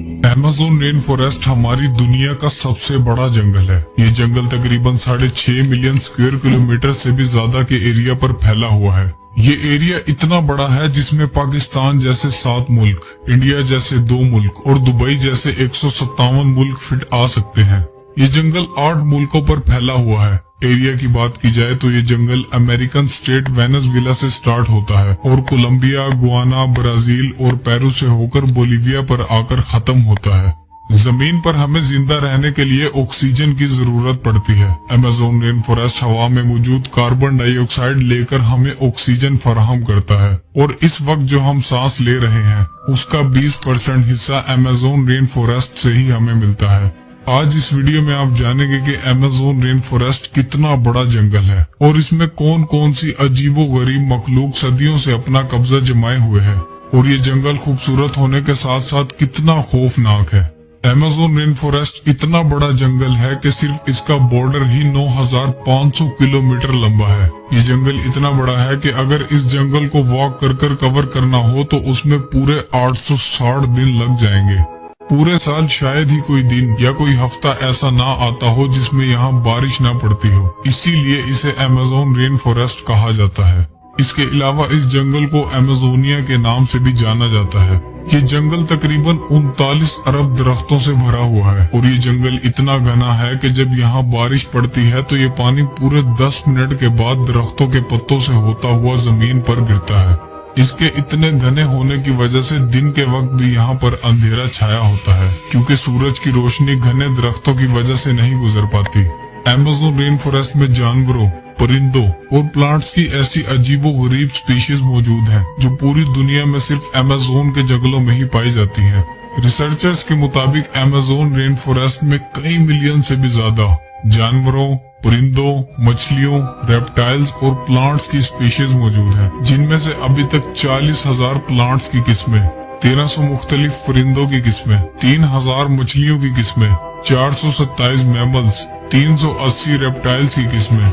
Amazon rain forest हमारी दुनिया का सबसे बड़ा जंगल है। ये जंगल तकरीबन 6.5 मिलियन स्क्वायर किलोमीटर से भी ज्यादा के एरिया पर फैला हुआ है। ये एरिया इतना बड़ा है जिसमें पाकिस्तान जैसे 7 मुल्क, इंडिया जैसे 2 मुल्क और दुबई जैसे 157 मुल्क फिट आ सकते हैं। ये जंगल 8 मुल्कों पर फैला हुआ है। एरिया की बात की जाए तो ये जंगल अमेरिकन स्टेट वेनेजुएला से स्टार्ट होता है और कोलंबिया, गुआना, ब्राजील और पेरू से होकर बोलीविया पर आकर खत्म होता है। जमीन पर हमें जिंदा रहने के लिए ऑक्सीजन की जरूरत पड़ती है। अमेज़न रेन फॉरेस्ट हवा में मौजूद कार्बन डाइऑक्साइड लेकर हमें ऑक्सीजन फराहम करता है और इस वक्त जो हम सांस ले रहे हैं उसका 20% हिस्सा अमेज़न रेन फॉरेस्ट से ही हमें मिलता है। आज इस वीडियो में आप जानेंगे कि अमेज़न रेन फॉरेस्ट कितना बड़ा जंगल है और इसमें कौन कौन सी अजीबो गरीब मखलूक सदियों से अपना कब्जा जमाए हुए है और ये जंगल खूबसूरत होने के साथ साथ कितना खौफनाक है। अमेज़न रेन फॉरेस्ट इतना बड़ा जंगल है कि सिर्फ इसका बॉर्डर ही 9,500 किलोमीटर लंबा है। ये जंगल इतना बड़ा है कि अगर इस जंगल को वॉक कर कर कवर करना हो तो उसमें पूरे 860 दिन लग जाएंगे। पूरे साल शायद ही कोई दिन या कोई हफ्ता ऐसा ना आता हो जिसमें यहाँ बारिश ना पड़ती हो, इसीलिए इसे अमेज़न रेन फॉरेस्ट कहा जाता है। इसके अलावा इस जंगल को अमेज़ोनिया के नाम से भी जाना जाता है। ये जंगल तकरीबन 39 अरब दरख्तों से भरा हुआ है और ये जंगल इतना घना है कि जब यहाँ बारिश पड़ती है तो ये पानी पूरे 10 मिनट के बाद दरख्तों के पत्तों से होता हुआ जमीन पर गिरता है। इसके इतने घने होने की वजह से दिन के वक्त भी यहाँ पर अंधेरा छाया होता है क्योंकि सूरज की रोशनी घने दरख्तों की वजह से नहीं गुजर पाती। अमेज़न रेन फॉरेस्ट में जानवरों, परिंदों और प्लांट्स की ऐसी अजीबो गरीब स्पीशीज मौजूद हैं जो पूरी दुनिया में सिर्फ अमेज़न के जंगलों में ही पाई जाती हैं। रिसर्चर्स के मुताबिक अमेज़न रेन फॉरेस्ट में कई मिलियन से भी ज्यादा जानवरों, परिंदों, मछलियों, रेप्टाइल्स और प्लांट्स की स्पीशीज मौजूद हैं, जिनमें से अभी तक 40,000 प्लांट्स की किस्में, 1300 मुख्तलिफ परिंदों की किस्में, 3000 मछलियों की किस्में, 427 मैमल्स, 380 रेप्टाइल्स की किस्में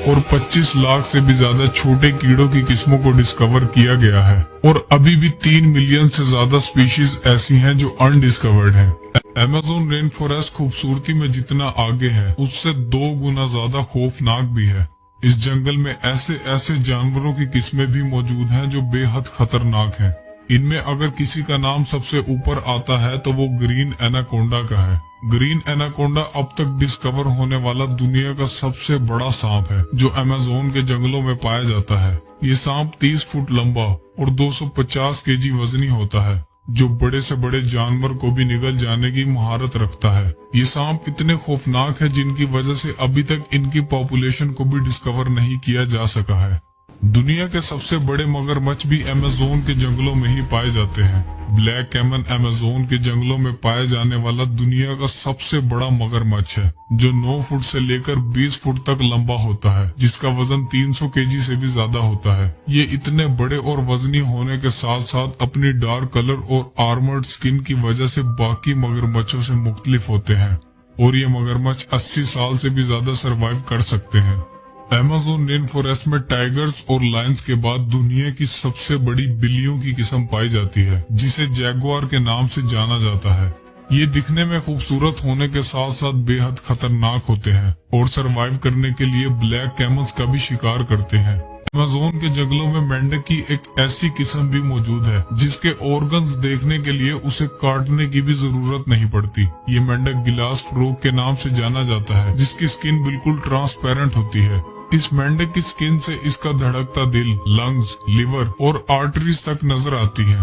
और 25 लाख से भी ज्यादा छोटे कीड़ों की किस्मों को डिस्कवर किया गया है और अभी भी 3 मिलियन से ज्यादा स्पीशीज ऐसी हैं जो अनडिस्कवर्ड हैं। अमेज़न रेन फॉरेस्ट खूबसूरती में जितना आगे है उससे 2 गुना ज्यादा खौफनाक भी है। इस जंगल में ऐसे ऐसे जानवरों की किस्में भी मौजूद हैं जो बेहद खतरनाक हैं। इनमें अगर किसी का नाम सबसे ऊपर आता है तो वो ग्रीन एनाकोंडा का है। ग्रीन एनाकोंडा अब तक डिस्कवर होने वाला दुनिया का सबसे बड़ा सांप है जो अमेज़न के जंगलों में पाया जाता है। ये सांप 30 फुट लंबा और 250 केजी वजनी होता है जो बड़े से बड़े जानवर को भी निगल जाने की महारत रखता है। ये सांप इतने खौफनाक है जिनकी वजह से अभी तक इनकी पॉपुलेशन को भी डिस्कवर नहीं किया जा सका है। दुनिया के सबसे बड़े मगरमच्छ भी अमेज़न के जंगलों में ही पाए जाते हैं। ब्लैक कैमन अमेज़न के जंगलों में पाया जाने वाला दुनिया का सबसे बड़ा मगरमच्छ है जो 9 फुट से लेकर 20 फुट तक लंबा होता है, जिसका वजन 300 केजी से भी ज्यादा होता है। ये इतने बड़े और वजनी होने के साथ साथ अपनी डार्क कलर और आर्मर्ड स्किन की वजह से बाकी मगरमच्छों से मुख्तलिफ होते हैं और ये मगरमच्छ 80 साल से भी ज्यादा सरवाइव कर सकते हैं। अमेज़न रेन फॉरेस्ट में टाइगर्स और लायंस के बाद दुनिया की सबसे बड़ी बिल्लियों की किस्म पाई जाती है जिसे जैगुआर के नाम से जाना जाता है। ये दिखने में खूबसूरत होने के साथ साथ बेहद खतरनाक होते हैं और सरवाइव करने के लिए ब्लैक कैमल्स का भी शिकार करते हैं। अमेज़न के जंगलों में मेंढक की एक ऐसी किस्म भी मौजूद है जिसके ऑर्गन्स देखने के लिए उसे काटने की भी जरूरत नहीं पड़ती। ये मेंढक गिलास फ्रॉग के नाम से जाना जाता है जिसकी स्किन बिल्कुल ट्रांसपेरेंट होती है। इस मेंढक की स्किन से इसका धड़कता दिल, लंग्स, लिवर और आर्टरीज तक नजर आती है।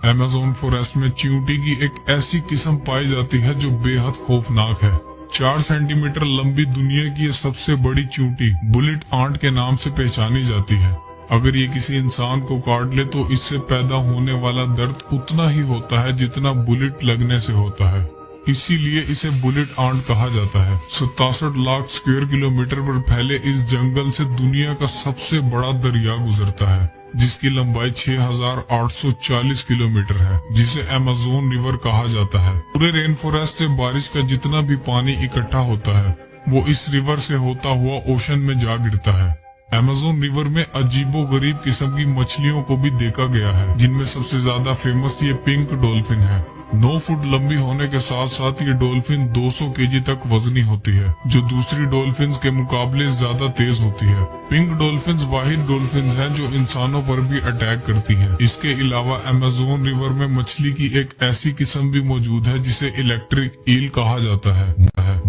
अमेज़न फॉरेस्ट में चींटी की एक ऐसी किस्म पाई जाती है जो बेहद खौफनाक है। 4 सेंटीमीटर लंबी दुनिया की ये सबसे बड़ी चींटी बुलेट आंट के नाम से पहचानी जाती है। अगर ये किसी इंसान को काट ले तो इससे पैदा होने वाला दर्द उतना ही होता है जितना बुलेट लगने से होता है, इसीलिए इसे बुलेट आंट कहा जाता है। 67 लाख स्क्वायर किलोमीटर पर फैले इस जंगल से दुनिया का सबसे बड़ा दरिया गुजरता है जिसकी लंबाई 6,840 किलोमीटर है जिसे अमेज़न रिवर कहा जाता है। पूरे रेन फॉरेस्ट से बारिश का जितना भी पानी इकट्ठा होता है वो इस रिवर से होता हुआ ओशन में जा गिरता है। अमेज़न रिवर में अजीबो गरीब किस्म की मछलियों को भी देखा गया है जिनमें सबसे ज्यादा फेमस ये पिंक डॉल्फिन है। 9 फुट लंबी होने के साथ साथ ये डॉल्फिन 200 केजी तक वजनी होती है, जो दूसरी डॉल्फिन्स के मुकाबले ज्यादा तेज होती है। पिंक डॉल्फिन्स वाहिद डॉल्फिन्स हैं जो इंसानों पर भी अटैक करती हैं। इसके अलावा अमेज़न रिवर में मछली की एक ऐसी किस्म भी मौजूद है जिसे इलेक्ट्रिक ईल कहा जाता है।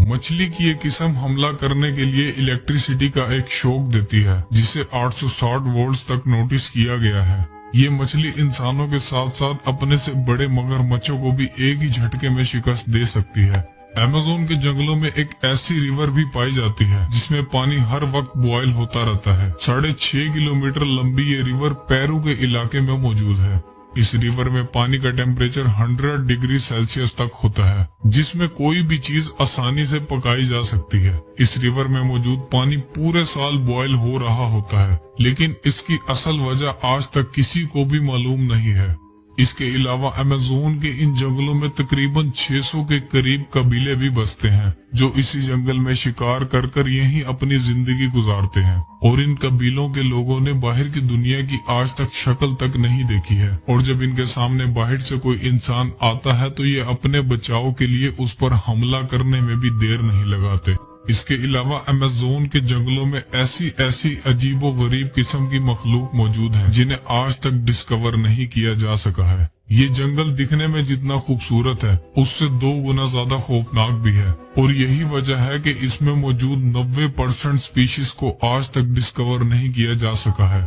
मछली की ये किस्म हमला करने के लिए इलेक्ट्रिसिटी का एक शॉक देती है, जिसे 860 वोल्ट तक नोटिस किया गया है। ये मछली इंसानों के साथ साथ अपने से बड़े मगरमच्छों को भी एक ही झटके में शिकस्त दे सकती है। अमेज़न के जंगलों में एक ऐसी रिवर भी पाई जाती है जिसमें पानी हर वक्त बॉयल होता रहता है। 6.5 किलोमीटर लंबी ये रिवर पेरू के इलाके में मौजूद है। इस रिवर में पानी का टेम्परेचर 100 डिग्री सेल्सियस तक होता है, जिसमें कोई भी चीज आसानी से पकाई जा सकती है। इस रिवर में मौजूद पानी पूरे साल बॉयल हो रहा होता है, लेकिन इसकी असल वजह आज तक किसी को भी मालूम नहीं है। इसके अलावा अमेज़न के इन जंगलों में तकरीबन 600 के करीब कबीले भी बसते हैं, जो इसी जंगल में शिकार कर कर यहीं अपनी जिंदगी गुजारते हैं। और इन कबीलों के लोगों ने बाहर की दुनिया की आज तक शक्ल तक नहीं देखी है, और जब इनके सामने बाहर से कोई इंसान आता है तो ये अपने बचाव के लिए उस पर हमला करने में भी देर नहीं लगाते। इसके अलावा अमेज़न के जंगलों में ऐसी अजीबो गरीब किस्म की मखलूक मौजूद है जिन्हें आज तक डिस्कवर नहीं किया जा सका है। ये जंगल दिखने में जितना खूबसूरत है, उससे 2 गुना ज्यादा खौफनाक भी है, और यही वजह है कि इसमें मौजूद 90% स्पीशीज को आज तक डिस्कवर नहीं किया जा सका है।